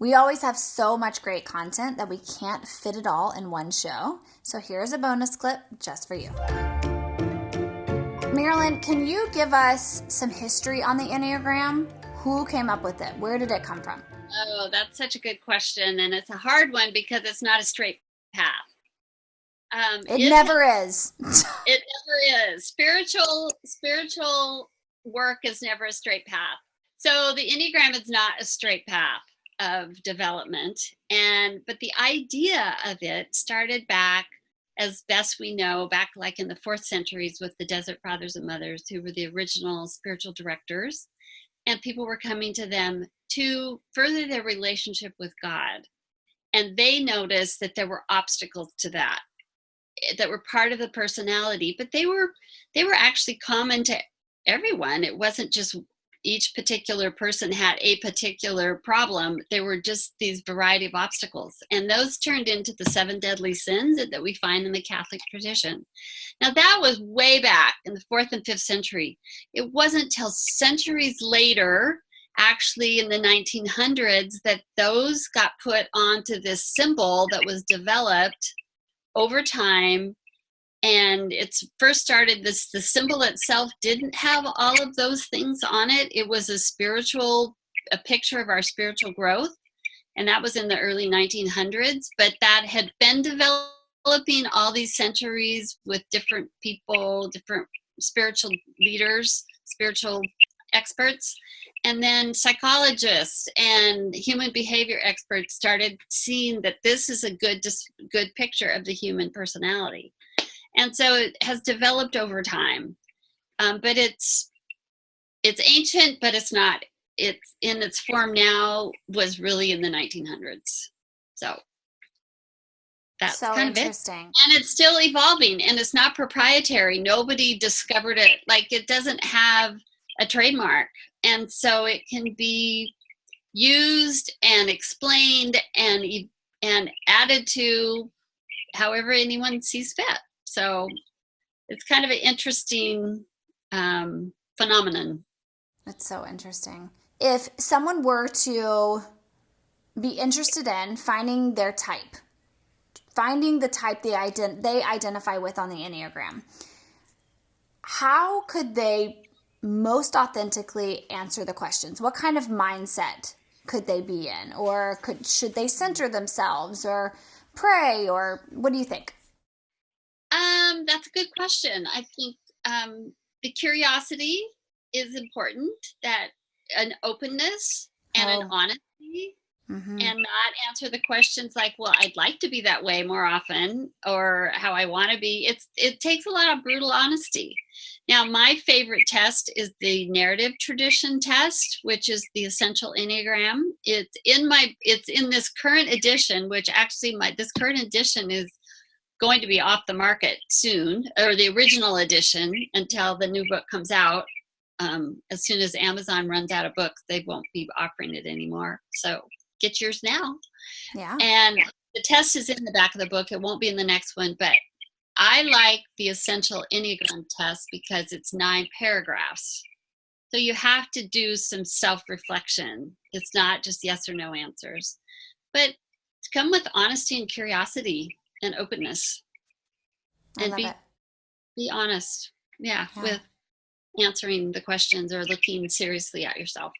We always have so much great content that we can't fit it all in one show. So here's a bonus clip just for you. Marilyn, can you give us some history on the Enneagram? Who came up with it? Where did it come from? Oh, that's such a good question. And it's a hard one because it's not a straight path. It never is. It never is. Spiritual work is never a straight path. So the Enneagram is not a straight path of development. But the idea of it started back, as best we know, back like in the 4th centuries with the Desert Fathers and Mothers, who were the original spiritual directors. And people were coming to them to further their relationship with God. And they noticed that there were obstacles to that were part of the personality, but they were actually common to everyone. It wasn't just each particular person had a particular problem. There were just these variety of obstacles. And those turned into the 7 deadly sins that we find in the Catholic tradition. Now, that was way back in the 4th and 5th century. It wasn't till centuries later, actually in the 1900s, that those got put onto this symbol that was developed over time. And it's first started, the symbol itself didn't have all of those things on it. It was a picture of our spiritual growth. And that was in the early 1900s, but that had been developing all these centuries with different people, different spiritual leaders, spiritual experts. And then psychologists and human behavior experts started seeing that this is a good picture of the human personality. And so it has developed over time. But it's ancient, but it's not. It's in its form now was really in the 1900s. So that's so kind interesting. of it. And it's still evolving, and it's not proprietary. Nobody discovered it. Like, it doesn't have a trademark. And so it can be used and explained and added to however anyone sees fit. So it's kind of an interesting phenomenon. That's so interesting. If someone were to be interested in finding their type, finding the type they identify with on the Enneagram, how could they most authentically answer the questions? What kind of mindset could they be in? Or should they center themselves or pray? Or what do you think? That's a good question. I think the curiosity is important, that an openness and an honesty, and not answer the questions like, well, I'd like to be that way more often, or how I want to be. It takes a lot of brutal honesty. Now, my favorite test is the narrative tradition test, which is the essential Enneagram. It's in this current edition, which actually this current edition is going to be off the market soon, or the original edition, until the new book comes out. As soon as Amazon runs out of books, they won't be offering it anymore. So get yours now. Yeah. And the test is in the back of the book. It won't be in the next one, but I like the essential Enneagram test because it's 9 paragraphs. So you have to do some self-reflection. It's not just yes or no answers, but to come with honesty and curiosity and openness, and be honest, with answering the questions or looking seriously at yourself.